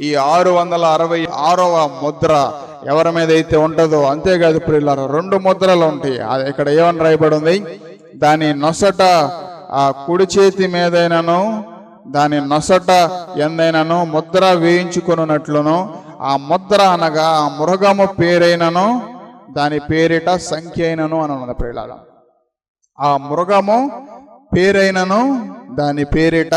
ఈ 666వ ముద్ర ఎవరి మీద అయితే ఉంటుందో, అంతేకాదు ప్రియులారా 2 ముద్రలు ఉంటాయి. ఇక్కడ ఏమని రాయబడి ఉంది, దాని నొసట ఆ కుడి చేతి మీదైనను దాని నొసట ఎందైనను ముద్ర వేయించుకొనున్నట్లును, ఆ ముద్ర అనగా ఆ మృగము పేరైనను దాని పేరిట సంఖ్య అయినను అని ఉన్నది ప్రియులారా. ఆ మృగము పేరైనను దాని పేరిట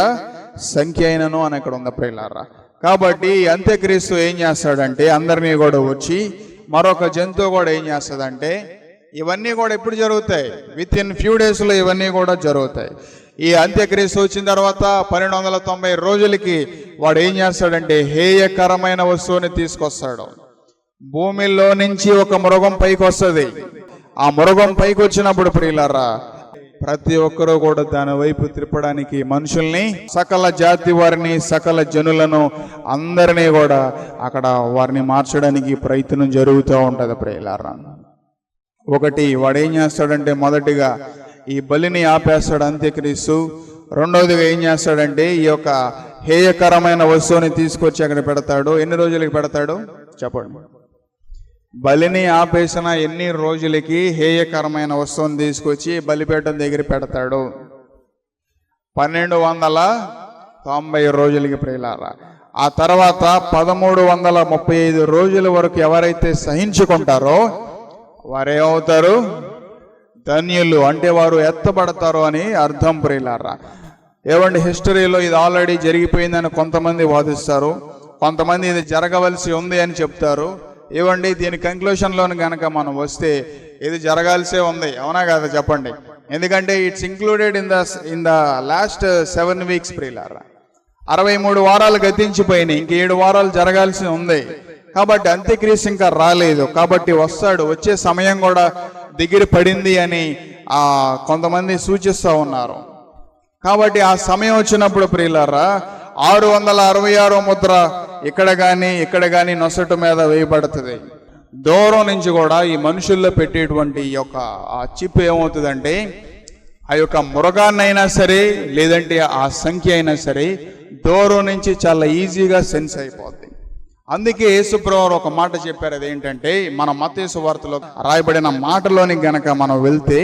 సంఖ్య అయినను అని ఇక్కడ ఉంది ప్రియులారా. కాబట్టి అంత్యక్రీస్తు ఏం చేస్తాడంటే అందరినీ కూడా వచ్చి, మరొక జంతువు కూడా ఏం చేస్తుందంటే, ఇవన్నీ కూడా ఎప్పుడు జరుగుతాయి, విత్ ఇన్ ఫ్యూ డేస్లో ఇవన్నీ కూడా జరుగుతాయి. ఈ అంత్యక్రీస్తు వచ్చిన తర్వాత 1290 రోజులకి వాడు ఏం చేస్తాడంటే హేయకరమైన వస్తువుని తీసుకొస్తాడు. భూమిలో నుంచి ఒక మృగం పైకి వస్తుంది. ఆ మృగం పైకి వచ్చినప్పుడు ప్రియులారా ప్రతి ఒక్కరూ కూడా దాని వైపు త్రిప్పడానికి మనుషుల్ని, సకల జాతి వారిని, సకల జనులను అందరినీ కూడా అక్కడ వారిని మార్చడానికి ప్రయత్నం జరుగుతూ ఉంటుంది ప్రియులారా. ఒకటి వాడు ఏం చేస్తాడంటే, మొదటిగా ఈ బలిని ఆపేస్తాడు అంత్యక్రీస్తు. రెండవదిగా ఏం చేస్తాడంటే ఈ యొక్క హేయకరమైన వస్తువుని తీసుకొచ్చి అక్కడ పెడతాడు. ఎన్ని రోజులకి పెడతాడు చెప్పండి? బలిని ఆపేసిన ఎన్ని రోజులకి హేయకరమైన వస్తువుని తీసుకొచ్చి బలిపీఠం దగ్గర పెడతాడు? 1290 రోజులకి ప్రియులారా. ఆ తర్వాత 1335 రోజుల వరకు ఎవరైతే సహించుకుంటారో వారేమవుతారు? ధన్యులు, అంటే వారు ఎత్తబడతారు అని అర్థం ప్రియులారా. ఏమండి, హిస్టరీలో ఇది ఆల్రెడీ జరిగిపోయిందని కొంతమంది వాదిస్తారు, కొంతమంది ఇది జరగవలసి ఉంది అని చెప్తారు. ఏవండి, దీని కంక్లూషన్లోని కనుక మనం వస్తే ఇది జరగాల్సే ఉంది, అవునా కదా చెప్పండి? ఎందుకంటే it's included in the last 7 weeks ప్రియులారా. 63 వారాలు గతించిపోయినాయి, ఇంక 7 వారాలు జరగాల్సి ఉంది. కాబట్టి అంత్యక్రీస్తు ఇంకా రాలేదు, కాబట్టి వస్తాడు, వచ్చే సమయం కూడా దగ్గర పడింది అని కొంతమంది సూచిస్తూ ఉన్నారు. కాబట్టి ఆ సమయం వచ్చినప్పుడు ప్రియులారా 666వ ముద్ర ఇక్కడ కానీ నొసట మీద వేయబడుతుంది. దూరం నుంచి కూడా ఈ మనుషుల్లో పెట్టేటువంటి ఈ యొక్క ఆ చిప్ ఏమవుతుందంటే, ఆ యొక్క మృగాన్నైనా సరే లేదంటే ఆ సంఖ్య అయినా సరే దూరం నుంచి చాలా ఈజీగా సెన్స్ అయిపోద్ది. అందుకే యేసుప్రభువారు ఒక మాట చెప్పారు. అదేంటంటే, మన మత్తయి సువార్తలో రాయబడిన మాటలోని గనక మనం వెళ్తే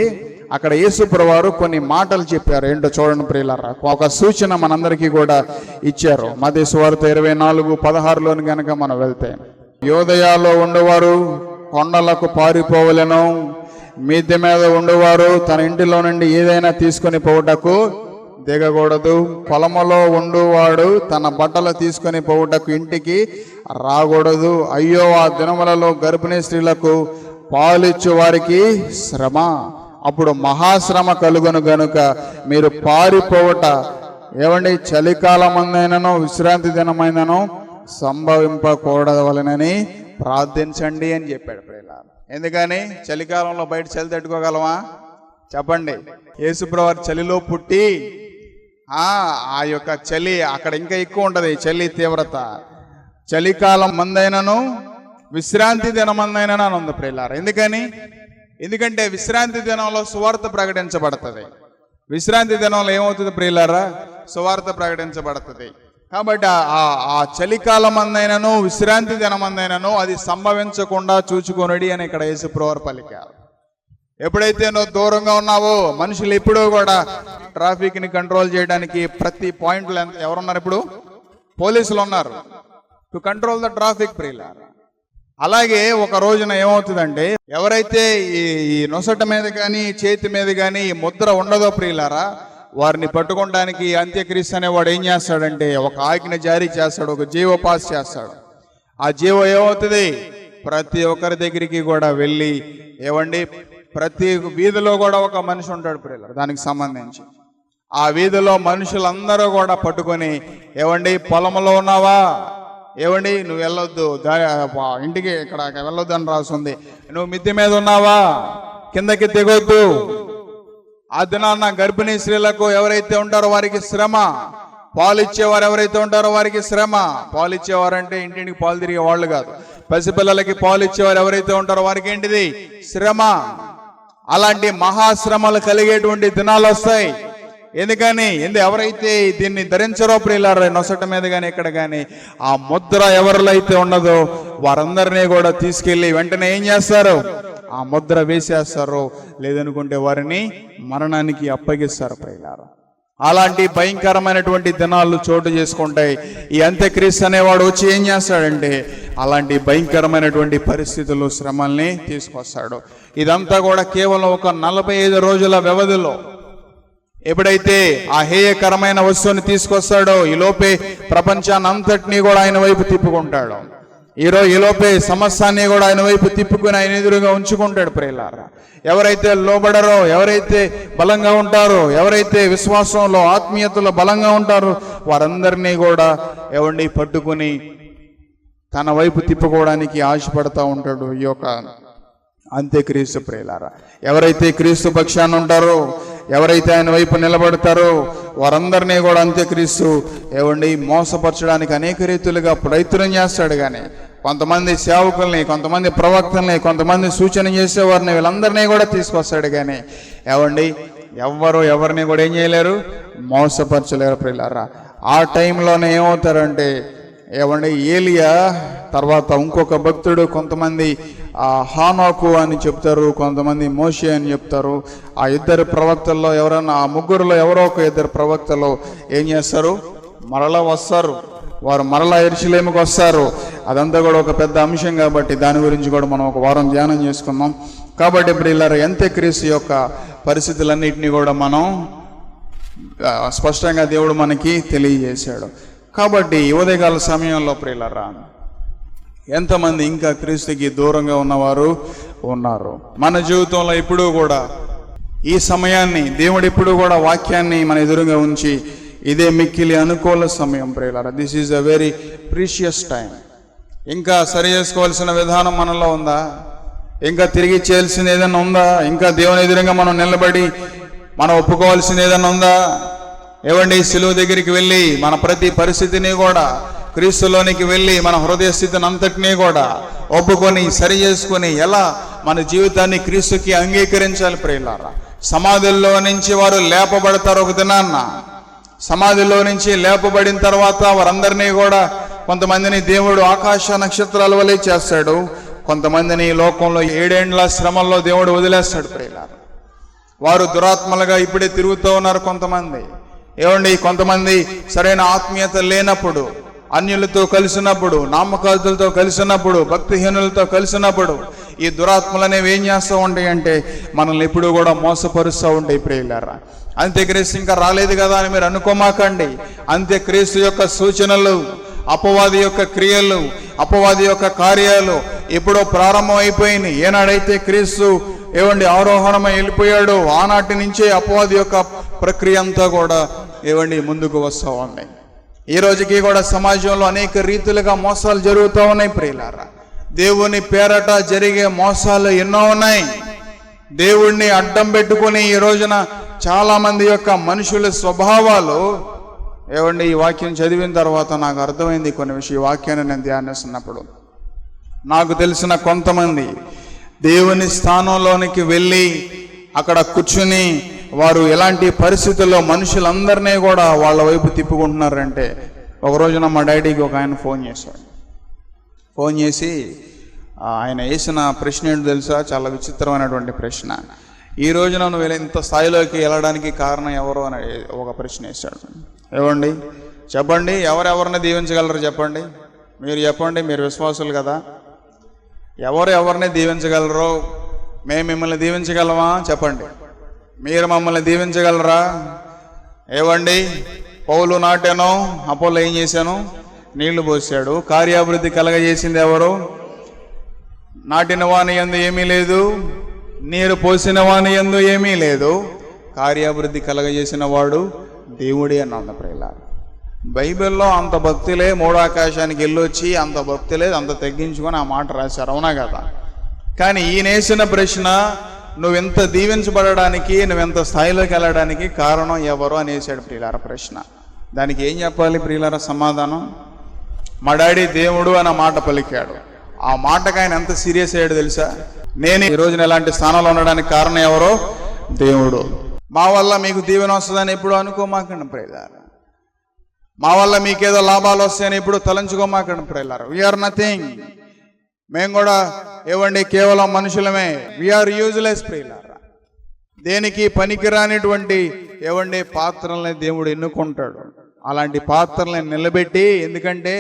అక్కడ యేసుప్రభువారు కొన్ని మాటలు చెప్పారు. ఏంటో చూడండి ప్రియులారా, ఒక సూచన మనందరికీ కూడా ఇచ్చారు. మత్తయి సువార్త 24:16లోని గనక మనం వెళ్తే, యోదయాలో ఉండేవారు కొండలకు పారిపోవలెను, మిద్దె మీద ఉండేవారు తన ఇంటిలో నుండి ఏదైనా తీసుకొని పోవుటకు దిగకూడదు, పొలములో ఉండువాడు తన బట్టలు తీసుకొని పోవుటకు ఇంటికి రాకూడదు. అయ్యో, ఆ దినములలో గర్భిణీ స్త్రీలకు పాలిచ్చు వారికి శ్రమ, అప్పుడు మహాశ్రమ కలుగును గనుక మీరు పారిపోవట ఏమండి చలికాలం అందైనను విశ్రాంతి దినమైనను సంభవింపకూడవలనని ప్రార్థించండి అని చెప్పాడు ప్రియులారా. ఎందుకని? చలికాలంలో బయట చలి తట్టుకోగలమా చెప్పండి? యేసుప్రభువారు చలిలో పుట్టి ఆ యొక్క చలి అక్కడ ఇంకా ఎక్కువ ఉంటది, చలి తీవ్రత. చలికాలం మందైనను విశ్రాంతి దినమందైనను అని ఉంది ప్రియులారా. ఎందుకంటే విశ్రాంతి దినంలో సువార్త ప్రకటించబడుతుంది. విశ్రాంతి దినంలో ఏమవుతుంది ప్రియులారా? సువార్త ప్రకటించబడుతుంది. కాబట్టి ఆ చలికాలం అందైనను విశ్రాంతి దినమందైనను అది సంభవించకుండా చూచుకొనుడి అని ఇక్కడ యేసుప్రభువారు పలికారు. ఎప్పుడైతే నువ్వు దూరంగా ఉన్నావో, మనుషులు ఎప్పుడూ కూడా ట్రాఫిక్ ని కంట్రోల్ చేయడానికి ప్రతి పాయింట్లో ఎవరున్నారు? ఇప్పుడు పోలీసులు ఉన్నారు టు కంట్రోల్ ద ట్రాఫిక్ ప్రియులారా. అలాగే ఒక రోజున ఏమవుతుందంటే, ఎవరైతే ఈ నొసట మీద కానీ చేతి మీద కానీ ఈ ముద్ర ఉండదో ప్రియులారా, వారిని పట్టుకోవడానికి అంత్యక్రీస్తు అనేవాడు ఏం చేస్తాడంటే ఒక ఆజ్ఞ జారీ చేస్తాడు, ఒక జీవో పాస్ చేస్తాడు. ఆ జీవో ఏమవుతుంది? ప్రతి ఒక్కరి దగ్గరికి కూడా వెళ్ళి, ఏవండి, ప్రతి వీధిలో కూడా ఒక మనిషి ఉంటాడు ప్రియులారా దానికి సంబంధించి. ఆ వీధిలో మనుషులందరూ కూడా పట్టుకొని, ఏవండి పొలంలో ఉన్నావా, ఏవండి నువ్వు వెళ్ళొద్దు, ఇంటికి ఇక్కడ వెళ్ళొద్దు అని రాస్తుంది. నువ్వు మిద్దె మీద ఉన్నావా, కిందకి దిగొద్దు. ఆ దినాన్న గర్భిణీ స్త్రీలకు ఎవరైతే ఉంటారో వారికి శ్రమ, పాలు ఇచ్చేవారు ఎవరైతే ఉంటారో వారికి శ్రమ. పాలు ఇచ్చేవారంటే ఇంటింటికి పాలు తిరిగే వాళ్ళు కాదు, పసిపిల్లలకి పాలు ఇచ్చేవారు ఎవరైతే ఉంటారో వారికి ఏంటిది? శ్రమ. అలాంటి మహాశ్రమలు కలిగేటువంటి దినాలు వస్తాయి. ఎందుకని ఎవరైతే దీన్ని ధరించరో ప్రియులారా, నొసట మీద కానీ ఎక్కడ కానీ ఆ ముద్ర ఎవరిలో అయితే ఉన్నదో వారందరినీ కూడా తీసుకెళ్లి వెంటనే ఏం చేస్తారు? ఆ ముద్ర వేసేస్తారు, లేదనుకుంటే వారిని మరణానికి అప్పగిస్తారు ప్రియులారా. అలాంటి భయంకరమైనటువంటి దినాలు చోటు చేసుకుంటాయి. ఈ అంత్యక్రీస్తు అనేవాడు వచ్చి ఏం చేస్తాడంటే అలాంటి భయంకరమైనటువంటి పరిస్థితులు, శ్రమల్ని తీసుకొస్తాడు. ఇదంతా కూడా కేవలం ఒక 45 రోజుల వ్యవధిలో ఎప్పుడైతే ఆ హేయకరమైన వస్తువుని తీసుకొస్తాడో ఈ లోపే ప్రపంచాన్ని అంతటినీ కూడా ఆయన వైపు తిప్పుకుంటాడు. ఈ లోపే సమస్తాన్ని కూడా ఆయన వైపు తిప్పుకుని ఆయన ఎదురుగా ఉంచుకుంటాడు ప్రియులారా. ఎవరైతే లోబడరో, ఎవరైతే బలంగా ఉంటారో, ఎవరైతే విశ్వాసంలో ఆత్మీయతలో బలంగా ఉంటారో వారందరినీ కూడా పట్టుకుని తన వైపు తిప్పుకోవడానికి ఆశపడతా ఉంటాడు ఈ యొక్క అంత్యక్రీస్తు ప్రియులారా. ఎవరైతే క్రీస్తు పక్షాన ఉంటారో, ఎవరైతే ఆయన వైపు నిలబడతారో వారందరినీ కూడా అంత్యక్రీస్తు మోసపరచడానికి అనేక రీతులుగా ప్రయత్నం చేస్తాడు. కానీ కొంతమంది సేవకుల్ని, కొంతమంది ప్రవక్తల్ని, కొంతమంది సూచన చేసేవారిని వీళ్ళందరినీ కూడా తీసుకొస్తాడు. కానీ ఎవరిని కూడా ఏం చేయలేరు? మోసపరచలేరు ప్రియులారా. ఆ టైంలోనే ఏమవుతారంటే ఏలియా తర్వాత ఇంకొక భక్తుడు, కొంతమంది హానోకు అని చెప్తారు, కొంతమంది మోషే అని చెప్తారు. ఆ ఇద్దరు ప్రవక్తల్లో ఎవరన్నా, ఆ ముగ్గురులో ఎవరో ఒక ఇద్దరు ప్రవక్తలు ఏం చేస్తారు? మరలా వస్తారు. వారు మరలా యెరూషలేముకు వస్తారు. అదంతా కూడా ఒక పెద్ద అంశం కాబట్టి దాని గురించి కూడా మనం ఒక వారం ధ్యానం చేసుకుందాం. కాబట్టి ప్రియులారా, అంత్యక్రీస్తు యొక్క పరిస్థితులన్నింటినీ కూడా మనం స్పష్టంగా దేవుడు మనకి తెలియజేశాడు. కాబట్టి ఉదయకాల సమయంలో ప్రియులారా, ఎంతమంది ఇంకా క్రీస్తుకి దూరంగా ఉన్నవారు ఉన్నారు? మన జీవితంలో ఇప్పుడు కూడా ఈ సమయాన్ని దేవుడు ఇప్పుడు కూడా వాక్యాన్ని మన ఎదురుగా ఉంచి ఇదే మిక్కిలి అనుకూల సమయం ప్రియులారా. This is a very precious time. ఇంకా సరి చేసుకోవాల్సిన విధానం మనలో ఉందా? ఇంకా తిరిగి చేయాల్సింది ఏదైనా ఉందా? ఇంకా దేవుని ఎదురుగా మనం నిలబడి మనం ఒప్పుకోవాల్సింది ఏదైనా ఉందా? సిలువ దగ్గరికి వెళ్ళి మన ప్రతి పరిస్థితిని కూడా క్రీస్తులోనికి వెళ్ళి మన హృదయ స్థితిని అంతటినీ కూడా ఒప్పుకొని సరి చేసుకొని ఎలా మన జీవితాన్ని క్రీస్తుకి అంగీకరించాలి ప్రియులారా. సమాధుల్లో నుంచి వారు లేపబడతారు. ఒక దినాన్న సమాధిలో నుంచి లేపబడిన తర్వాత వారందరినీ కూడా, కొంతమందిని దేవుడు ఆకాశ నక్షత్రాల వలె చేస్తాడు, కొంతమందిని లోకంలో 7 ఏండ్ల శ్రమల్లో దేవుడు వదిలేస్తాడు ప్రియులారా. వారు దురాత్మలుగా ఇప్పుడే తిరుగుతూ ఉన్నారు. కొంతమంది సరైన ఆత్మీయత లేనప్పుడు, అన్యులతో కలిసినప్పుడు, నామకాదులతో కలిసినప్పుడు, భక్తిహీనులతో కలిసినప్పుడు ఈ దురాత్మలు అనేవి ఏం చేస్తూ ఉంటాయి అంటే మనల్ని ఎప్పుడు కూడా మోసపరుస్తూ ఉంటాయి ప్రియులారా. అంత్యక్రీస్తు ఇంకా రాలేదు కదా అని మీరు అనుకోమాకండి. అంత్యక్రీస్తు యొక్క సూచనలు, అపవాది యొక్క క్రియలు, అపవాది యొక్క కార్యాలు ఎప్పుడో ప్రారంభం అయిపోయినాయి. ఏనాడైతే క్రీస్తు ఆరోహణమై వెళ్ళిపోయాడో ఆనాటి నుంచే అపవాది యొక్క ప్రక్రియ అంతా కూడా ముందుకు వస్తూ ఉన్నాయి. ఈ రోజుకి కూడా సమాజంలో అనేక రీతులుగా మోసాలు జరుగుతూ ఉన్నాయి ప్రియులారా. దేవుని పేరట జరిగే మోసాలు ఎన్నో ఉన్నాయి. దేవుణ్ణి అడ్డం పెట్టుకుని ఈ రోజున చాలా మంది యొక్క మనుషుల స్వభావాలు ఈ వాక్యం చదివిన తర్వాత నాకు అర్థమైంది కొన్ని విషయం. వాక్యాన్ని నేను ధ్యానిస్తున్నప్పుడు నాకు తెలిసిన కొంతమంది దేవుని స్థానంలోనికి వెళ్ళి అక్కడ కూర్చుని వారు ఎలాంటి పరిస్థితుల్లో మనుషులందరినీ కూడా వాళ్ళ వైపు తిప్పుకుంటున్నారంటే, ఒక రోజున మా డాడీకి ఒక ఆయన ఫోన్ చేశాడు. ఫోన్ చేసి ఆయన వేసిన ప్రశ్న ఏంటో తెలుసా? చాలా విచిత్రమైనటువంటి ప్రశ్న. ఈ రోజున నువ్వు ఇంత స్థాయిలోకి వెళ్ళడానికి కారణం ఎవరు అని ఒక ప్రశ్న వేశాడు. చెప్పండి, ఎవరెవరిని దీవించగలరు చెప్పండి. మీరు చెప్పండి, మీరు విశ్వాసులు కదా. ఎవరిని దీవించగలరో? మేము మిమ్మల్ని దీవించగలమా చెప్పండి. మీరు మమ్మల్ని దీవించగలరా? పౌలు నాటాను, అపోలో ఏం చేశాను? నీళ్లు పోసాడు. కార్యాభివృద్ధి కలగజేసింది ఎవరు? నాటిన వాని యందు ఏమీ లేదు, నీరు పోసిన వాని యందు ఏమీ లేదు, కార్యాభివృద్ధి కలగజేసిన వాడు దేవుడే అన్న ప్రియులారా. బైబిల్లో అంత భక్తులే మూడాకాశానికి వెళ్ళొచ్చి అంత భక్తులే అంత తగ్గించుకొని ఆ మాట రాశారు, అవునా కదా? కానీ ఈయనేసిన ప్రశ్న, నువ్వెంత దీవించబడడానికి, నువ్వెంత స్థాయిలోకి వెళ్ళడానికి కారణం ఎవరు అనేసాడు ప్రియులారా ప్రశ్న. దానికి ఏం చెప్పాలి ప్రియులారా సమాధానం? మా డాడీ దేవుడు అన్న మాట పలికాడు. ఆ మాటకు ఆయన ఎంత సీరియస్ అయ్యాడు తెలుసా? నేను ఈ రోజున ఎలాంటి స్థానంలో ఉండడానికి కారణం ఎవరో? దేవుడు. మా వల్ల మీకు దీవెన వస్తుందని ఎప్పుడు అనుకోమాకండి ప్రియులారా. మా వల్ల మీకేదో లాభాలు వస్తాయని ఎప్పుడు తలంచుకోమాకండి ప్రియులారా. We are nothing. మేము కూడా ఏవండి కేవలం మనుషులమే. వీఆర్ యూజ్లెస్ ప్రియులారా. దేనికి పనికిరానిటువంటి ఏవండి పాత్రల్ని దేవుడు ఎన్నుకుంటాడు. అలాంటి పాత్రల్ని నిలబెట్టి, ఎందుకంటే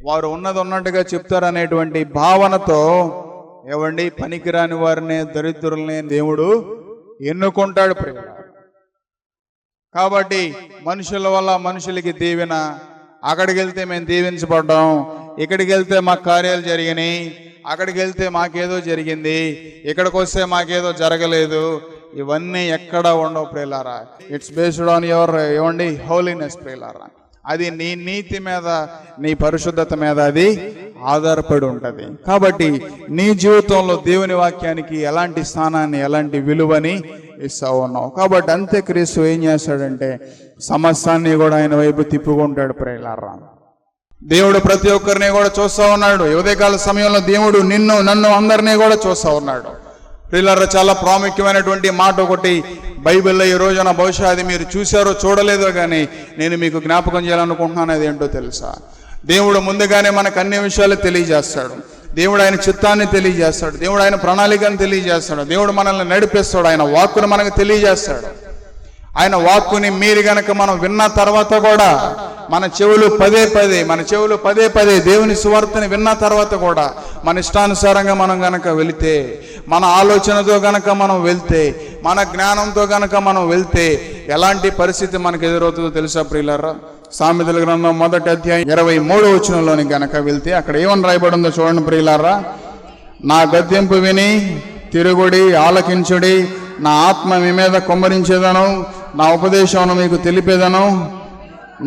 వారు ఉన్నది ఉన్నట్టుగా చెప్తారనేటువంటి భావనతో ఏవండి పనికిరాని వారిని, దరిద్రుల్ని దేవుడు ఎన్నుకుంటాడు ప్రియులారా. కాబట్టి మనుషుల వల్ల మనుషులకి దీవెన. అక్కడికి వెళ్తే మేము దీవించబడ్డాం, ఇక్కడికి వెళ్తే మాకు కార్యాలు జరిగినాయి, అక్కడికి వెళ్తే మాకేదో జరిగింది, ఇక్కడికి వస్తే మాకేదో జరగలేదు, ఇవన్నీ ఎక్కడా ఉండవు ప్రియులారా. ఇట్స్ బేస్డ్ ఆన్ యువర్ ఏమండి హోలీనెస్ ప్రియులారా. అది నీ నీతి మీద, నీ పరిశుద్ధత మీద అది ఆధారపడి ఉంటుంది. కాబట్టి నీ జీవితంలో దేవుని వాక్యానికి ఎలాంటి స్థానాన్ని, ఎలాంటి విలువని ఇస్తా ఉన్నావు. కాబట్టి అంత్యక్రీస్తు ఏం చేస్తాడంటే సమస్తాన్ని కూడా ఆయన వైపు తిప్పుకుంటాడు ప్రియులారా. దేవుడు ప్రతి ఒక్కరిని కూడా చూస్తూ ఉన్నాడు. ఉదయకాల సమయంలో దేవుడు నిన్ను, నన్ను, అందరినీ కూడా చూస్తూ ఉన్నాడు ప్రియులారా. చాలా ప్రాముఖ్యమైనటువంటి మాట ఒకటి బైబిల్లో ఈ రోజున, బహుశా అది మీరు చూశారో చూడలేదో కానీ నేను మీకు జ్ఞాపకం చేయాలనుకుంటున్నాను. అది ఏంటో తెలుసా? దేవుడు ముందుగానే మనకు అన్ని విషయాలు తెలియజేస్తాడు. దేవుడు ఆయన చిత్తాన్ని తెలియజేస్తాడు. దేవుడు ఆయన ప్రణాళికను తెలియజేస్తాడు. దేవుడు మనల్ని నడిపిస్తాడు. ఆయన వాక్కును మనకు తెలియజేస్తాడు. ఆయన వాక్కుని మీరు గనక మనం విన్న తర్వాత కూడా మన చెవులు పదే పదే దేవుని సువార్తని విన్న తర్వాత కూడా మన ఇష్టానుసారంగా మనం గనక వెళితే, మన ఆలోచనతో గనక మనం వెళ్తే, మన జ్ఞానంతో గనక మనం వెళ్తే ఎలాంటి పరిస్థితి మనకు ఎదురవుతుందో తెలుసా ప్రియులారా? సామెతల గ్రంథం 1వ అధ్యాయం 23వ వచనంలోని గనక వెళ్తే అక్కడ ఏమని రాయబడి ఉందో చూడండి ప్రియులారా. నా గద్దింపు విని తిరుగుడి, ఆలకించుడి, నా ఆత్మ మీ మీద కుమ్మరించేదను, నా ఉపదేశమును మీకు తెలిపేదను.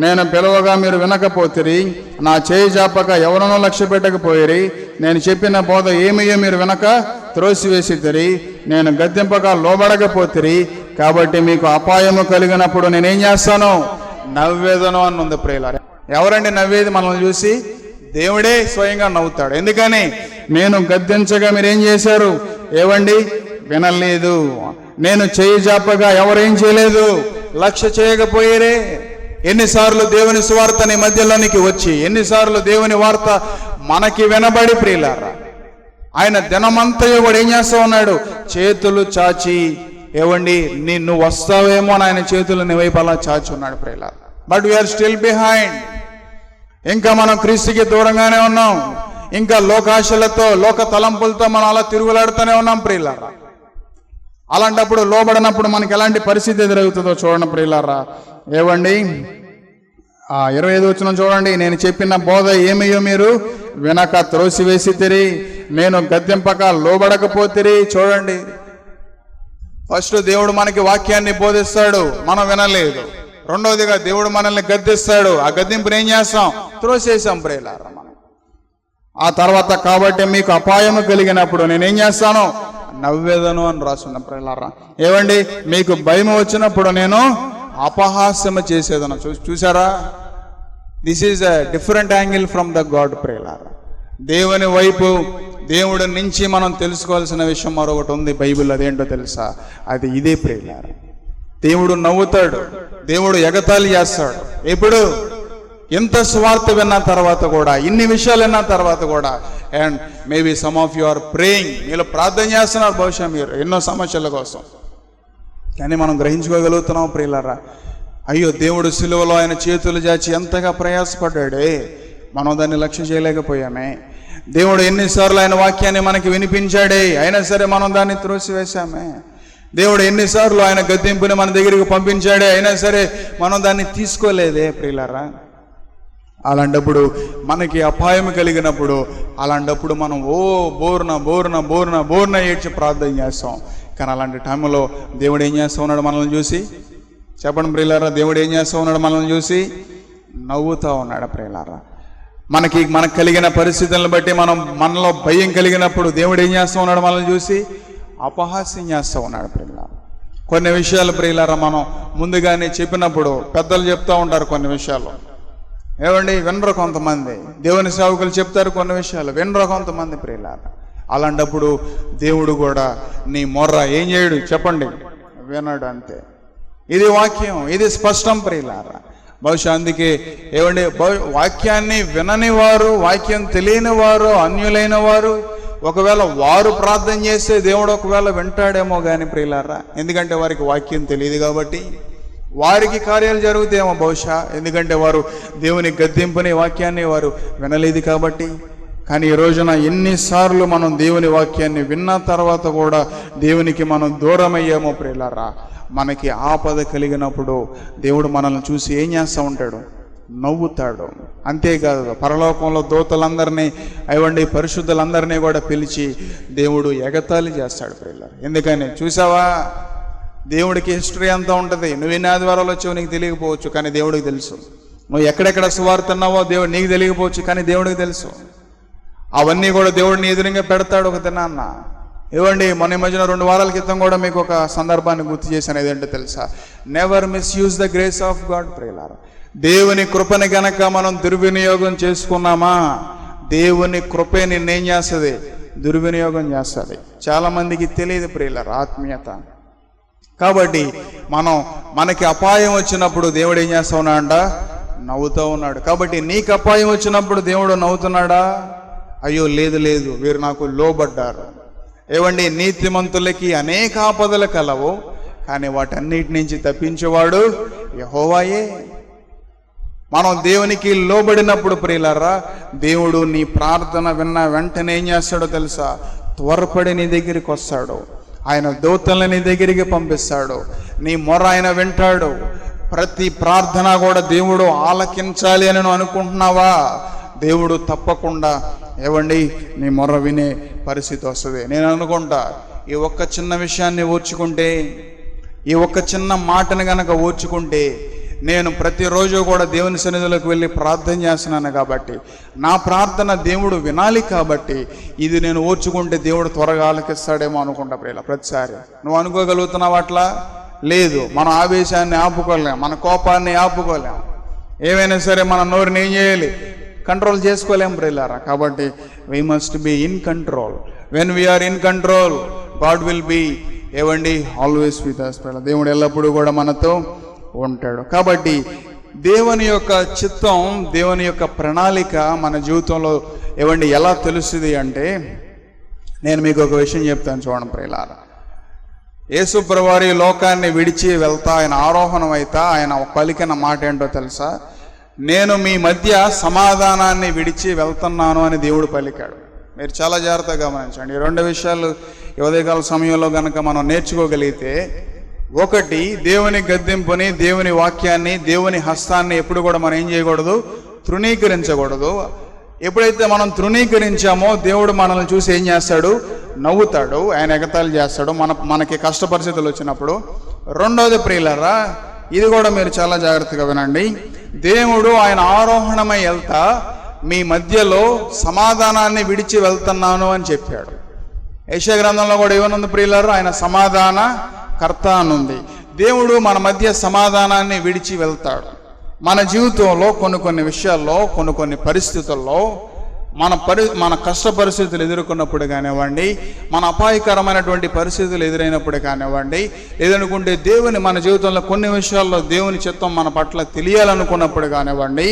నేను పిలవగా మీరు వినకపోతిరి, నా చేయి జాపక ఎవరనో లక్ష్య పెట్టకపోయిరి, నేను చెప్పిన బోధ ఏమయ్యో మీరు వినక త్రోసివేసితిరి, నేను గద్దింపగా లోబడకపోతిరి, కాబట్టి మీకు అపాయము కలిగినప్పుడు నేనేం చేస్తాను? నవ్వేదను అని ఉంది ప్రియులారా. ఎవరండి నవ్వేది? మనల్ని చూసి దేవుడే స్వయంగా నవ్వుతాడు. ఎందుకని? నేను గద్దించగా మీరేం చేశారు? ఏవండి వినలేదు. నేను చేయి జాపగా ఎవరేం చేయలేదు, లక్ష్య చేయకపోయేరే. ఎన్నిసార్లు దేవుని సువార్త నీ మధ్యలోనికి వచ్చి, ఎన్నిసార్లు దేవుని వార్త మనకి వినబడి ప్రియులారా, ఆయన దినమంతయు కూడా ఏం చేస్తూ ఉన్నాడు? చేతులు చాచి, ఏవండి నువ్వు వస్తావేమో అని ఆయన చేతులు నీ వైపు అలా చాచి ఉన్నాడు ప్రియులారా. But we are still behind. ఇంకా మనం క్రీస్తుకి దూరంగానే ఉన్నాం. ఇంకా లోకాశలతో, లోక తలంపులతో మనం అలా తిరుగులాడుతూనే ఉన్నాం ప్రియులారా. అలాంటప్పుడు లోబడినప్పుడు మనకి ఎలాంటి పరిస్థితి ఎదురవుతుందో చూడండి ప్రియులారా. ఏవండి 25వ వచనం చూడండి. నేను చెప్పిన బోధ ఏమయ్యో మీరు వినక త్రోసివేసితిరి, నేను గద్దింపక లోబడకపోతిరి. చూడండి, ఫస్ట్ దేవుడు మనకి వాక్యాన్ని బోధిస్తాడు, మనం వినలేదు. రెండవదిగా దేవుడు మనల్ని గద్దిస్తాడు, ఆ గద్దింపుని ఏం చేస్తాం? త్రోసేసాం ప్రియులారా మనం. ఆ తర్వాత కాబట్టి మీకు అపాయము కలిగినప్పుడు నేనేం చేస్తాను? నవ్వేదను అని రాసున్న ప్రియులారా. ఏవండి మీకు భయం వచ్చినప్పుడు నేను అపహాస్యము చేసేదను. చూసారా? This is a different angle from the God ప్రియులారా. దేవుని వైపు, దేవుడి నుంచి మనం తెలుసుకోవాల్సిన విషయం మరొకటి ఉంది బైబిల్. అదేంటో తెలుసా? అది ఇదే ప్రియులారా. దేవుడు నవ్వుతాడు, దేవుడు ఎగతాళి చేస్తాడు. ఎప్పుడు? ఎంత స్వార్థ విన్న తర్వాత కూడా, ఇన్ని విషయాలు విన్న తర్వాత కూడా. And maybe some of you are praying, మీరు ప్రార్థన చేస్తున్నారు బహుశా మీరు ఎన్నో సమస్యల కోసం. కానీ మనం గ్రహించుకోగలుగుతున్నాం ప్రియులారా, అయ్యో దేవుడు సిలువలో ఆయన చేతులు చాచి ఎంతగా ప్రయాసపడ్డాడే, మనం దాన్ని లక్ష్యం చేయలేకపోయామే. దేవుడు ఎన్నిసార్లు ఆయన వాక్యాన్ని మనకి వినిపించాడే, అయినా సరే మనం దాన్ని త్రోసివేశామే. దేవుడు ఎన్నిసార్లు ఆయన గద్దింపుని మన దగ్గరికి పంపించాడే, అయినా సరే మనం దాన్ని తీసుకోలేదే ప్రియులారా. అలాంటప్పుడు మనకి అపాయం కలిగినప్పుడు, అలాంటప్పుడు మనం బోర్న ఏడ్చి ప్రార్థన చేస్తాం. కానీ అలాంటి టైంలో దేవుడు ఏం చేస్తూ ఉన్నాడు మనల్ని చూసి? చెప్పండి ప్రియులారా, దేవుడు ఏం చేస్తూ ఉన్నాడు మనల్ని చూసి? నవ్వుతూ ఉన్నాడు ప్రియులారా. మనకు కలిగిన పరిస్థితులను బట్టి మనలో భయం కలిగినప్పుడు దేవుడు ఏం చేస్తూ ఉన్నాడు మనల్ని చూసి? అపహాస్యం చేస్తూ ఉన్నాడు ప్రియులారా. కొన్ని విషయాలు ప్రియులారా మనం ముందుగానే చెప్పినప్పుడు, పెద్దలు చెప్తూ ఉంటారు కొన్ని విషయాలు, ఏమండి వినరు కొంతమంది. దేవుని సేవకులు చెప్తారు కొన్ని విషయాలు, వినరు కొంతమంది ప్రియులారా. అలాంటప్పుడు దేవుడు కూడా నీ మొర్ర ఏం చేయడు? చెప్పండి, వినడు. అంతే. ఇది వాక్యం, ఇది స్పష్టం ప్రియులారా. బహుశా అందుకే ఏమండి, వాక్యాన్ని వినని వారు, వాక్యం తెలియని వారు, అన్యులైన వారు ఒకవేళ వారు ప్రార్థన చేస్తే దేవుడు ఒకవేళ వింటాడేమో కానీ ప్రియులారా, ఎందుకంటే వారికి వాక్యం తెలియదు కాబట్టి. వారికి కార్యాలు జరుగుతాయేమో బహుశా, ఎందుకంటే వారు దేవుని గద్దింపుని వాక్యాన్ని వారు వినలేదు కాబట్టి. కానీ ఈ రోజున ఎన్నిసార్లు మనం దేవుని వాక్యాన్ని విన్న తర్వాత కూడా దేవునికి మనం దూరం అయ్యామో ప్రియులారా. మనకి ఆపద కలిగినప్పుడు దేవుడు మనల్ని చూసి ఏం చేస్తూ ఉంటాడు? నవ్వుతాడు. అంతేకాదు, పరలోకంలో దూతలందరినీ అవండి పరిశుద్ధులందరినీ కూడా పిలిచి దేవుడు ఎగతాళి చేస్తాడు ప్రియులారా. ఎందుకని చూసావా, దేవుడికి హిస్టరీ అంతా ఉంటుంది. నువ్వు ఎన్ని ఆదివారాలు వచ్చావు నీకు తెలియకపోవచ్చు, కానీ దేవుడికి తెలుసు. నువ్వు ఎక్కడెక్కడ సువార్త అన్నావో దేవుడు నీకు తెలియకపోవచ్చు, కానీ దేవుడికి తెలుసు. అవన్నీ కూడా దేవుడిని ఎదురుగా పెడతాడు ఒక దినాన్న. ఇవ్వండి, మొన్న మధ్యన 2 వారాల క్రితం కూడా మీకు ఒక సందర్భాన్ని గుర్తు చేశాను. ఏదంటే తెలుసా? Never misuse the grace of God ప్రియులారా. దేవుని కృపని గనక మనం దుర్వినియోగం చేసుకున్నామా, దేవుని కృపే నిన్నేం చేస్తుంది? దుర్వినియోగం చేస్తుంది. చాలా మందికి తెలియదు ప్రియులారా ఆత్మీయత. కాబట్టి మనకి అపాయం వచ్చినప్పుడు దేవుడు ఏం చేస్తా ఉన్నాడంట? నవ్వుతూ ఉన్నాడు. కాబట్టి నీకు అపాయం వచ్చినప్పుడు దేవుడు నవ్వుతున్నాడా? అయ్యో లేదు లేదు, వీరు నాకు లోబడ్డారు. ఏవండి, నీతిమంతులకి అనేక ఆపదలు కలవు, కానీ వాటన్నిటి నుంచి తప్పించేవాడు యెహోవాయే. మనం దేవునికి లోబడినప్పుడు ప్రియులారా, దేవుడు నీ ప్రార్థన విన్న వెంటనే ఏం చేస్తాడో తెలుసా? త్వరపడి నీ దగ్గరికి వస్తాడు. ఆయన దూతల్ని నీ దగ్గరికి పంపిస్తాడు. నీ మొర ఆయన వింటాడు. ప్రతి ప్రార్థన కూడా దేవుడు ఆలకించాలి అని నువ్వు అనుకుంటున్నావా? దేవుడు తప్పకుండా ఏవండి నీ మొర వినే పరిస్థితి వస్తుంది. నేను అనుకుంటా, ఈ ఒక్క చిన్న విషయాన్ని ఓర్చుకుంటే, ఈ ఒక్క చిన్న మాటను గనక ఓర్చుకుంటే, నేను ప్రతిరోజు కూడా దేవుని సన్నిధిలోకి వెళ్ళి ప్రార్థన చేస్తున్నాను కాబట్టి, నా ప్రార్థన దేవుడు వినాలి కాబట్టి, ఇది నేను ఓర్చుకుంటే దేవుడు త్వరగా ఆలకిస్తాడేమో అనుకుంటా ప్రియుల. ప్రతిసారి నువ్వు అనుకోగలుగుతున్నావు అట్లా? లేదు. మన ఆవేశాన్ని ఆపుకోలేం, మన కోపాన్ని ఆపుకోలేం. ఏమైనా సరే మన నోరుని ఏం చేయాలి? కంట్రోల్ చేసుకోలేం ప్రియులారా. కాబట్టి we must be in control. When we are in control, God will be ఏవండి ఆల్వేస్ విత్ us. దేవుడు ఎల్లప్పుడూ కూడా మనతో ఉంటాడు. కాబట్టి దేవుని యొక్క చిత్తం, దేవుని యొక్క ప్రణాళిక మన జీవితంలో ఏవండి ఎలా తెలుస్తుంది అంటే, నేను మీకు ఒక విషయం చెప్తాను చూడండి ప్రియులారా. యేసు ప్రభువారు ఈ లోకాన్ని విడిచి వెళ్తా ఆయన ఆరోహణం అయితా ఆయన పలికిన మాట ఏంటో తెలుసా? నేను మీ మధ్య సమాధానాన్ని విడిచి వెళ్తున్నాను అని దేవుడు పలికాడు. మీరు చాలా జాగ్రత్తగా గమనించండి. ఈ 2 విషయాలు ఉదయకాల సమయంలో కనుక మనం నేర్చుకోగలిగితే, ఒకటి, దేవుని గద్దింపుని, దేవుని వాక్యాన్ని, దేవుని హస్తాన్ని ఎప్పుడు కూడా మనం ఏం చేయకూడదు? తృణీకరించకూడదు. ఎప్పుడైతే మనం తృణీకరించామో దేవుడు మనల్ని చూసి ఏం చేస్తాడు? నవ్వుతాడు. ఆయన ఎగతాళి చేస్తాడు మనకి కష్ట పరిస్థితులు వచ్చినప్పుడు. రెండోది ప్రియులారా, ఇది కూడా మీరు చాలా జాగ్రత్తగా వినండి. దేవుడు ఆయన ఆరోహణమై వెళ్తా మీ మధ్యలో సమాధానాన్ని విడిచి వెళ్తున్నాను అని చెప్పాడు. యెషయా గ్రంథంలో కూడా ఏమనుంది ప్రియులారా? ఆయన సమాధాన కర్త అనుంది. దేవుడు మన మధ్య సమాధానాన్ని విడిచి వెళ్తాడు. మన జీవితంలో కొన్ని విషయాల్లో, కొన్ని పరిస్థితుల్లో మన కష్ట పరిస్థితులు ఎదుర్కొన్నప్పుడు కానివ్వండి, మన అపాయకరమైనటువంటి పరిస్థితులు ఎదురైనప్పుడు కానివ్వండి, లేదనుకుంటే దేవుని మన జీవితంలో కొన్ని విషయాల్లో దేవుని చిత్తం మన పట్ల తెలియాలనుకున్నప్పుడు కానివ్వండి,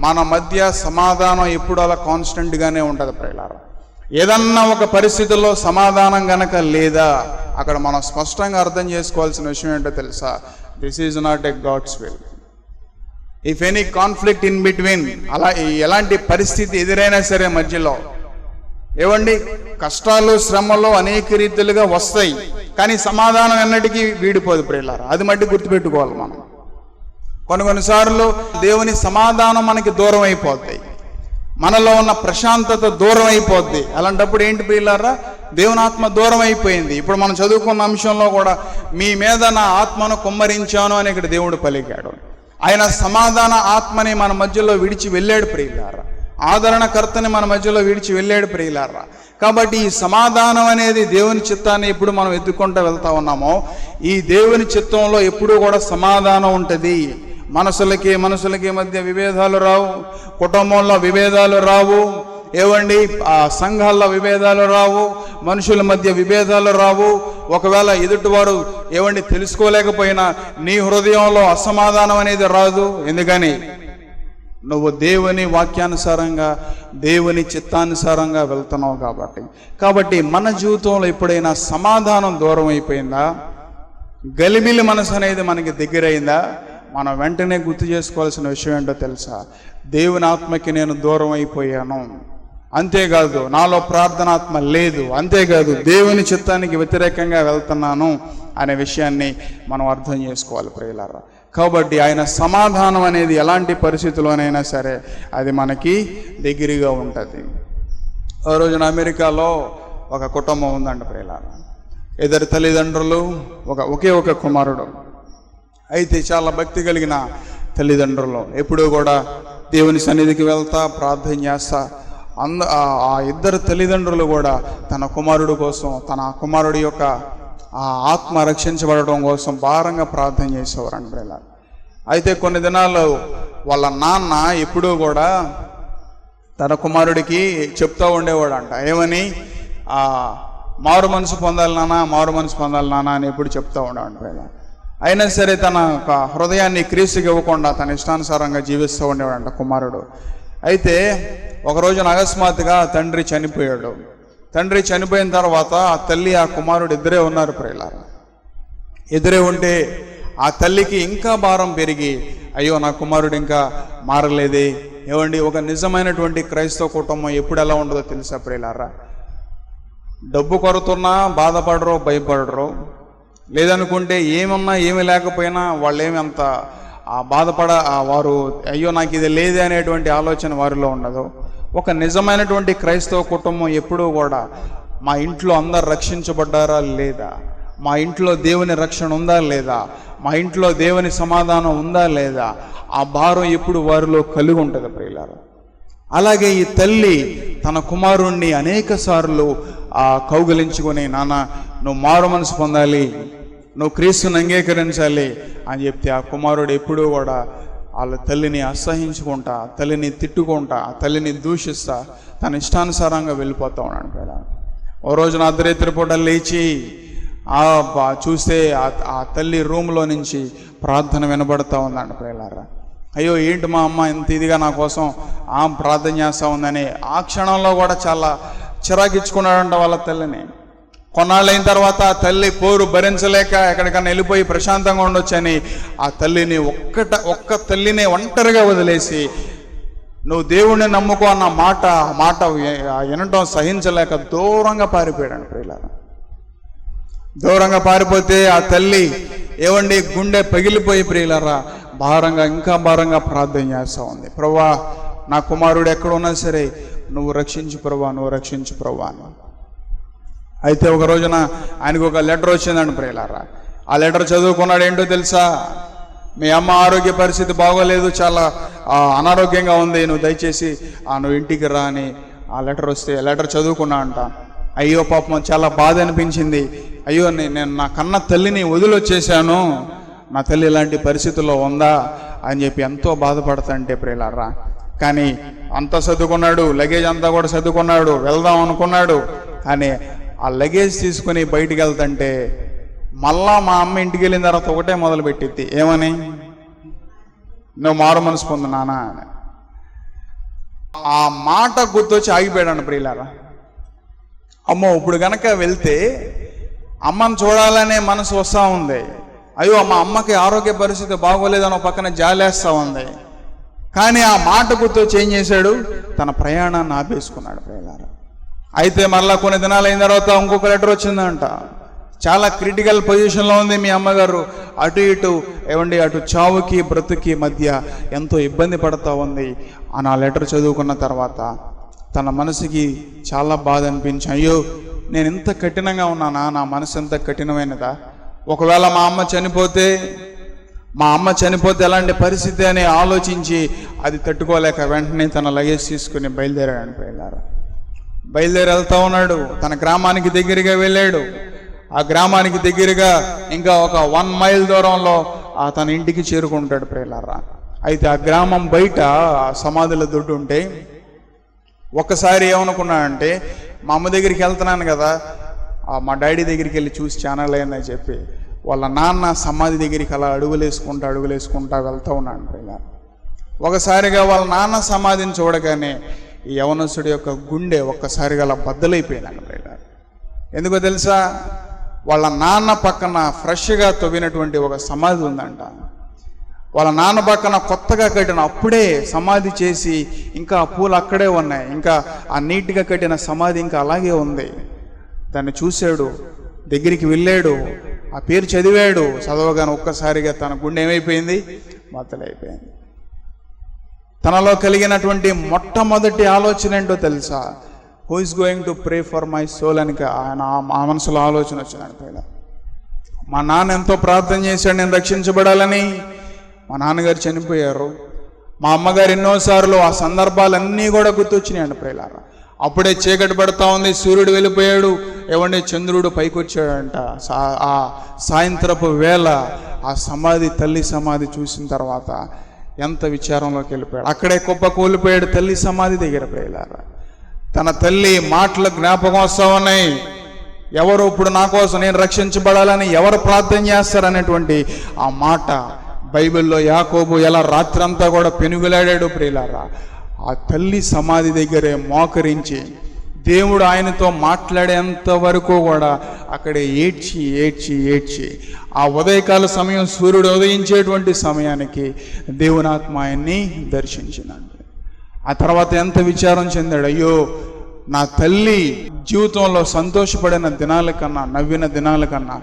మన మధ్య సమాధానం ఎప్పుడు అలా కాన్స్టెంట్గానే ఉంటుంది ప్రియులారా. ఏదన్నా ఒక పరిస్థితుల్లో సమాధానం గనక లేదా, అక్కడ మనం స్పష్టంగా అర్థం చేసుకోవాల్సిన విషయం ఏంటో తెలుసా? This is not a God's will. If any conflict in between, అలా ఎలాంటి పరిస్థితి ఎదురైనా సరే మధ్యలో ఏవండి కష్టాలు శ్రమలు అనేక రీతిలుగా వస్తాయి, కానీ సమాధానం ఎన్నటికీ వీడిపోదు ప్రియులారా. అది మట్టి గుర్తుపెట్టుకోవాలి మనం. కొన్నిసార్లు దేవుని సమాధానం మనకి దూరం అయిపోతాయి, మనలో ఉన్న ప్రశాంతత దూరం అయిపోద్ది. అలాంటప్పుడు ఏంటి ప్రియులారా? దేవుని ఆత్మ దూరం అయిపోయింది. ఇప్పుడు మనం చదువుకున్న అంశంలో కూడా మీ మీద నా ఆత్మను కుమ్మరించాను అని ఇక్కడ దేవుడు పలికాడు. ఆయన సమాధాన ఆత్మని మన మధ్యలో విడిచి వెళ్ళాడు ప్రియులారా. ఆదరణకర్తని మన మధ్యలో విడిచి వెళ్ళాడు ప్రియులారా. కాబట్టి ఈ సమాధానం అనేది దేవుని చిత్తాన్ని ఎప్పుడు మనం ఎత్తుకుంటూ వెళ్తా ఉన్నామో, ఈ దేవుని చిత్తంలో ఎప్పుడు కూడా సమాధానం ఉంటుంది. మనసులకి మధ్య విభేదాలు రావు, కుటుంబంలో విభేదాలు రావు, ఏవండి సంఘాల్లో విభేదాలు రావు, మనుషుల మధ్య విభేదాలు రావు, ఒకవేళ ఎదుటివారు ఏమండి తెలుసుకోలేకపోయినా నీ హృదయంలో అసమాధానం అనేది రాదు. ఎందుకని? నువ్వు దేవుని వాక్యానుసారంగా, దేవుని చిత్తానుసారంగా వెళ్తున్నావు కాబట్టి మన జీవితంలో ఎప్పుడైనా సమాధానం దూరం అయిపోయిందా, గలిబిలి మనసు అనేది మనకి దగ్గరైందా, మనం వెంటనే గుర్తు చేసుకోవాల్సిన విషయం ఏంటో తెలుసా? దేవుని ఆత్మకి నేను దూరం అయిపోయాను, అంతేకాదు నాలో ప్రార్థనాత్మ లేదు, అంతేకాదు దేవుని చిత్తానికి వ్యతిరేకంగా వెళ్తున్నాను అనే విషయాన్ని మనం అర్థం చేసుకోవాలి ప్రియులారా. కాబట్టి ఆయన సమాధానం అనేది ఎలాంటి పరిస్థితుల్లోనైనా సరే అది మనకి దగ్గరగా ఉంటుంది. ఆ రోజున అమెరికాలో ఒక కుటుంబం ఉందంట ప్రియులారా. ఇద్దరు తల్లిదండ్రులు, ఒకే ఒక కుమారుడు. అయితే చాలా భక్తి కలిగిన తల్లిదండ్రులు, ఎప్పుడూ కూడా దేవుని సన్నిధికి వెళ్తా ప్రార్థన చేస్తా. ఆ ఇద్దరు తల్లిదండ్రులు కూడా తన కుమారుడు కోసం, తన కుమారుడి యొక్క ఆ ఆత్మ రక్షించబడటం కోసం భారంగా ప్రార్థన చేసేవారంట ప్రియులారా. అయితే కొన్ని దినాలు వాళ్ళ నాన్న ఎప్పుడూ కూడా తన కుమారుడికి చెప్తూ ఉండేవాడంట. ఏమని? మారు మనసు పొందాలి నాన్న, మారు మనసు పొందాలి నాన్న అని ఎప్పుడు చెప్తూ ఉండేవాడు. అయినా సరే తన హృదయాన్ని క్రీస్తుకి ఇవ్వకుండా తన ఇష్టానుసారంగా జీవిస్తూ ఉండేవాడంట కుమారుడు. అయితే ఒక రోజున అకస్మాత్తుగా తండ్రి చనిపోయాడు. తండ్రి చనిపోయిన తర్వాత ఆ తల్లి, ఆ కుమారుడు ఇద్దరే ఉన్నారు ప్రియులారా. ఇద్దరే ఉంటే ఆ తల్లికి ఇంకా భారం పెరిగి, అయ్యో నా కుమారుడు ఇంకా మారలేదే. ఏమండి, ఒక నిజమైనటువంటి క్రైస్తవ కుటుంబం ఎప్పుడు ఎలా ఉండదో తెలుసా ప్రియులారా? డబ్బు కొరతున్నా బాధపడరు, భయపడరు. లేదనుకుంటే ఏమన్నా ఏమి లేకపోయినా వాళ్ళేమి అంత వారు అయ్యో నాకు ఇది లేదే అనేటువంటి ఆలోచన వారిలో ఉండదు. ఒక నిజమైనటువంటి క్రైస్తవ కుటుంబం ఎప్పుడూ కూడా మా ఇంట్లో అందరు రక్షించబడ్డారా లేదా, మా ఇంట్లో దేవుని రక్షణ ఉందా లేదా, మా ఇంట్లో దేవుని సమాధానం ఉందా లేదా, ఆ భారం ఎప్పుడు వారిలో కలిగి ఉంటుంది ప్రియులారా. అలాగే ఈ తల్లి తన కుమారుణ్ణి అనేక సార్లు కౌగిలించుకొని, నాన్న నువ్వు మారు మనసు పొందాలి, నువ్వు క్రీస్తుని అంగీకరించాలి అని చెప్తే ఆ కుమారుడు ఎప్పుడూ కూడా వాళ్ళ తల్లిని అసహించుకుంటా, తల్లిని తిట్టుకుంటా, తల్లిని దూషిస్తా తన ఇష్టానుసారంగా వెళ్ళిపోతా ఉన్నాడు కదా. ఓ రోజున అర్ధరాత్రి పూట లేచి చూస్తే ఆ తల్లి రూమ్లో నుంచి ప్రార్థన వినబడతా ఉందంట ప్రియులారా. అయ్యో ఏంటి మా అమ్మ ఇంత ఇదిగా నా కోసం ప్రార్థన చేస్తూ ఉందని ఆ క్షణంలో కూడా చాలా చిరాకిచ్చుకున్నాడంట వాళ్ళ తల్లిని. కొన్నాళ్ళైన తర్వాత ఆ తల్లి పోరు భరించలేక ఎక్కడికన్నా వెళ్ళిపోయి ప్రశాంతంగా ఉండొచ్చని ఆ తల్లిని ఒక్క తల్లిని ఒంటరిగా వదిలేసి నువ్వు దేవుణ్ణి నమ్ముకో అన్న మాట వినటం సహించలేక దూరంగా పారిపోయాడు ప్రియులారా. దూరంగా పారిపోతే ఆ తల్లి ఏవండి గుండె పగిలిపోయి ప్రియులారా ఇంకా భారంగా ప్రార్థన చేస్తూ ఉంది. ప్రభువా నా కుమారుడు ఎక్కడ ఉన్నా సరే నువ్వు రక్షించు ప్రభువా, నువ్వు రక్షించు ప్రభువా అని. అయితే ఒక రోజున ఆయనకు ఒక లెటర్ వచ్చిందండి ప్రియులారా. ఆ లెటర్ చదువుకున్నాడు. ఏంటో తెలుసా? మీ అమ్మ ఆరోగ్య పరిస్థితి బాగోలేదు, చాలా అనారోగ్యంగా ఉంది, నువ్వు దయచేసి నువ్వు ఇంటికి రా అని ఆ లెటర్ వస్తే లెటర్ చదువుకున్నా అంట. అయ్యో పాపం చాలా బాధ అనిపించింది. అయ్యో నేను నా కన్న తల్లిని వదిలొచ్చేసాను, నా తల్లి ఇలాంటి పరిస్థితుల్లో ఉందా అని చెప్పి ఎంతో బాధపడతాంటే ప్రియులారా. కానీ అంతా చదువుకున్నాడు, లగేజ్ అంతా కూడా చదువుకున్నాడు, వెళ్దాం అనుకున్నాడు. కానీ ఆ లగేజ్ తీసుకుని బయటికి వెళ్తుంటే మళ్ళా మా అమ్మ ఇంటికి వెళ్ళిన తర్వాత ఒకటే మొదలు పెట్టిద్ది. ఏమని? నువ్వు మారు మనసు పొందు నానా అని. ఆ మాట గుర్తొచ్చి ఆగిపోయాడు ప్రియులారా. అమ్మో ఇప్పుడు గనక వెళ్తే అమ్మని చూడాలనే మనసు వస్తూ ఉంది. అయ్యో మా అమ్మకి ఆరోగ్య పరిస్థితి బాగోలేదని పక్కన జాలేస్తూ ఉంది. కానీ ఆ మాట గుర్తొచ్చి ఏం చేశాడు? తన ప్రయాణాన్ని ఆపేసుకున్నాడు ప్రియులారా. అయితే మళ్ళా కొన్ని దినాలు అయిన తర్వాత ఇంకొక లెటర్ వచ్చిందంట. చాలా క్రిటికల్ పొజిషన్లో ఉంది మీ అమ్మగారు, అటు ఇటు ఏమండి అటు చావుకి బ్రతుకి మధ్య ఎంతో ఇబ్బంది పడుతూ ఉంది అని ఆ లెటర్ చదువుకున్న తర్వాత తన మనసుకి చాలా బాధ అనిపించి, అయ్యో నేను ఇంత కఠినంగా ఉన్నానా, నా మనసు ఎంత కఠినమైనదా, ఒకవేళ మా అమ్మ చనిపోతే ఎలాంటి పరిస్థితి అని ఆలోచించి అది తట్టుకోలేక వెంటనే తన లగేజ్ తీసుకుని బయలుదేరాడు ప్రియులారా. బయలుదేరి వెళ్తా ఉన్నాడు. తన గ్రామానికి దగ్గరగా వెళ్ళాడు. ఆ గ్రామానికి దగ్గరగా ఇంకా ఒక 1 మైల్ దూరంలో తన ఇంటికి చేరుకుంటాడు ప్రియులారా. అయితే ఆ గ్రామం బయట సమాధుల దొడ్డు ఉంటే ఒక్కసారి ఏమనుకున్నాడంటే, మా అమ్మ దగ్గరికి వెళ్తున్నాను కదా, మా డాడీ దగ్గరికి వెళ్ళి చూసి ఛానల్ అయిందని చెప్పి వాళ్ళ నాన్న సమాధి దగ్గరికి అలా అడుగులేసుకుంటా వెళ్తూ ఉన్నాడు ప్రియులారా. ఒకసారిగా వాళ్ళ నాన్న సమాధిని చూడగానే ఈ యవనస్తుడి యొక్క గుండె ఒక్కసారిగా అలా బద్దలైపోయినాడు ప్రియులారా. ఎందుకో తెలుసా? వాళ్ళ నాన్న పక్కన ఫ్రెష్గా తవ్వినటువంటి ఒక సమాధి ఉందంట. వాళ్ళ నాన్న పక్కన కొత్తగా కట్టిన, అప్పుడే సమాధి చేసి ఇంకా ఆ పూలు అక్కడే ఉన్నాయి, ఇంకా ఆ నీట్గా కట్టిన సమాధి ఇంకా అలాగే ఉంది. దాన్ని చూశాడు, దగ్గరికి వెళ్ళాడు, ఆ పేరు చదివాడు. చదవగానే ఒక్కసారిగా తన గుండె ఏమైపోయింది? బద్దలైపోయింది. తనలో కలిగినటువంటి మొట్టమొదటి ఆలోచన ఏంటో తెలుసా? Who is going to pray for my soul అని ఆయన ఆ మనసులో ఆలోచన వచ్చినాడు. మా నాన్న ఎంతో ప్రార్థన చేశాడు నేను రక్షించబడాలని. మా నాన్నగారు చనిపోయారు, మా అమ్మగారు ఎన్నోసార్లు, ఆ సందర్భాలన్నీ కూడా గుర్తొచ్చినాయండి ప్రియులారా. అప్పుడే చీకటి పడతా ఉంది, సూర్యుడు వెళ్ళిపోయాడు, ఏమంటే చంద్రుడు పైకి వచ్చాడంట. ఆ సాయంత్రపు వేళ ఆ సమాధి, తల్లి సమాధి చూసిన తర్వాత ఎంత విచారంలోకి వెళ్ళిపోయాడు. అక్కడే కుప్ప కూలిపోయాడు తల్లి సమాధి దగ్గర ప్రియులారా. తన తల్లి మాటలు జ్ఞాపకం వస్తా ఉన్నాయి. ఎవరు ఇప్పుడు నా కోసం, నేను రక్షించబడాలని ఎవరు ప్రార్థన చేస్తారనేటువంటి ఆ మాట బైబిల్లో యాకోబు ఎలా రాత్రంతా కూడా పెనుగులాడాడు ప్రియులారా. ఆ తల్లి సమాధి దగ్గరే మోకరించి దేవుడు ఆయనతో మాట్లాడేంత వరకు కూడా అక్కడే ఏడ్చి ఆ ఉదయకాల సమయం, సూర్యుడు ఉదయించేటువంటి సమయానికి దేవుని ఆత్మ ఆయన్ని దర్శించినాడు. ఆ తర్వాత ఎంత విచారం చెందాడు. అయ్యో, నా తల్లి జీవితంలో సంతోషపడిన దినాల కన్నా, నవ్విన దినాల కన్నా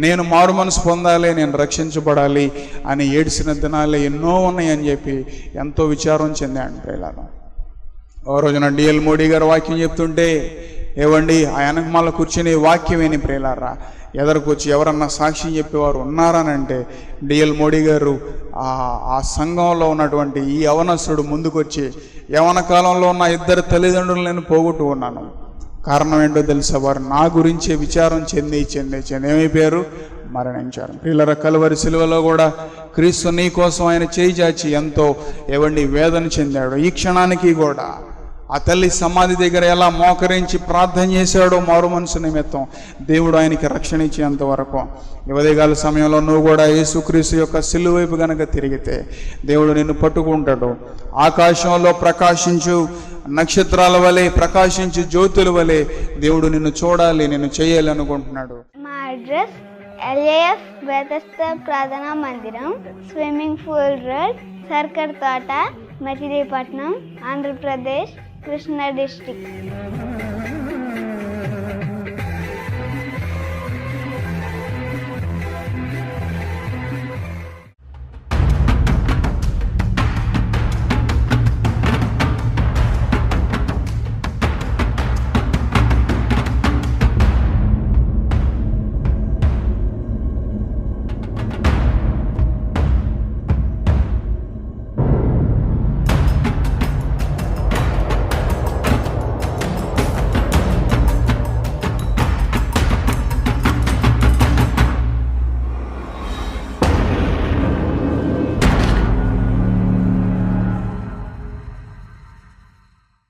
నేను మారు మనసు పొందాలి, నేను రక్షించబడాలి అని ఏడ్చిన దినాలే ఎన్నో ఉన్నాయని చెప్పి ఎంతో విచారం చెందాడు ప్రియులారా. ఓ రోజున డిఎల్ మోడీ గారు వాక్యం చెప్తుంటే, ఏవండి ఆ వెనకమాల కూర్చుని వాక్యం విని ప్రియులారా ఎదరికొచ్చి ఎవరన్నా సాక్ష్యం చెప్పేవారు ఉన్నారనంటే డిఎల్ మోడీ గారు ఆ సంఘంలో ఉన్నటువంటి ఈ యవనస్తుడు ముందుకొచ్చి, యవన కాలంలో ఉన్న 2 తల్లిదండ్రులు నేను పోగొట్టు ఉన్నాను, కారణం ఏంటో తెలుసా? వారు నా గురించే విచారం చెంది ఏమైపోయారు? మరణించారు. ప్రియులారా, కలువరి సిలువలో కూడా క్రీస్తు నీ కోసం ఆయన చేయి చాచి ఎంతో వేదన చెందాడు. ఈ క్షణానికి కూడా ఆ తల్లి సమాధి దగ్గర ఎలా మోకరించి ప్రార్థన చేశాడో మారు మనసు నిమిత్తం, దేవుడు ఆయనకి రక్షణ ఇచ్చేంత వరకు. ఈ ఉదయకాల సమయంలో నువ్వు కూడా యేసుక్రీస్తు యొక్క సిలువ వైపు గనక తిరిగితే దేవుడు నిన్ను పట్టుకుంటాడు. ఆకాశంలో ప్రకాశించు నక్షత్రాల వలె, ప్రకాశించు జ్యోతుల వలె దేవుడు నిన్ను చూడాలి, నిన్ను చేయాలి అనుకుంటున్నాడు. మా అడ్రస్ LAF బెతెస్దా ప్రార్థనా మందిరం, స్విమ్మింగ్ పూల్ రోడ్, సర్కర్ తోట, మచిలీపట్నం, ఆంధ్రప్రదేశ్, కృష్ణా డిస్ట్రిక్ట్.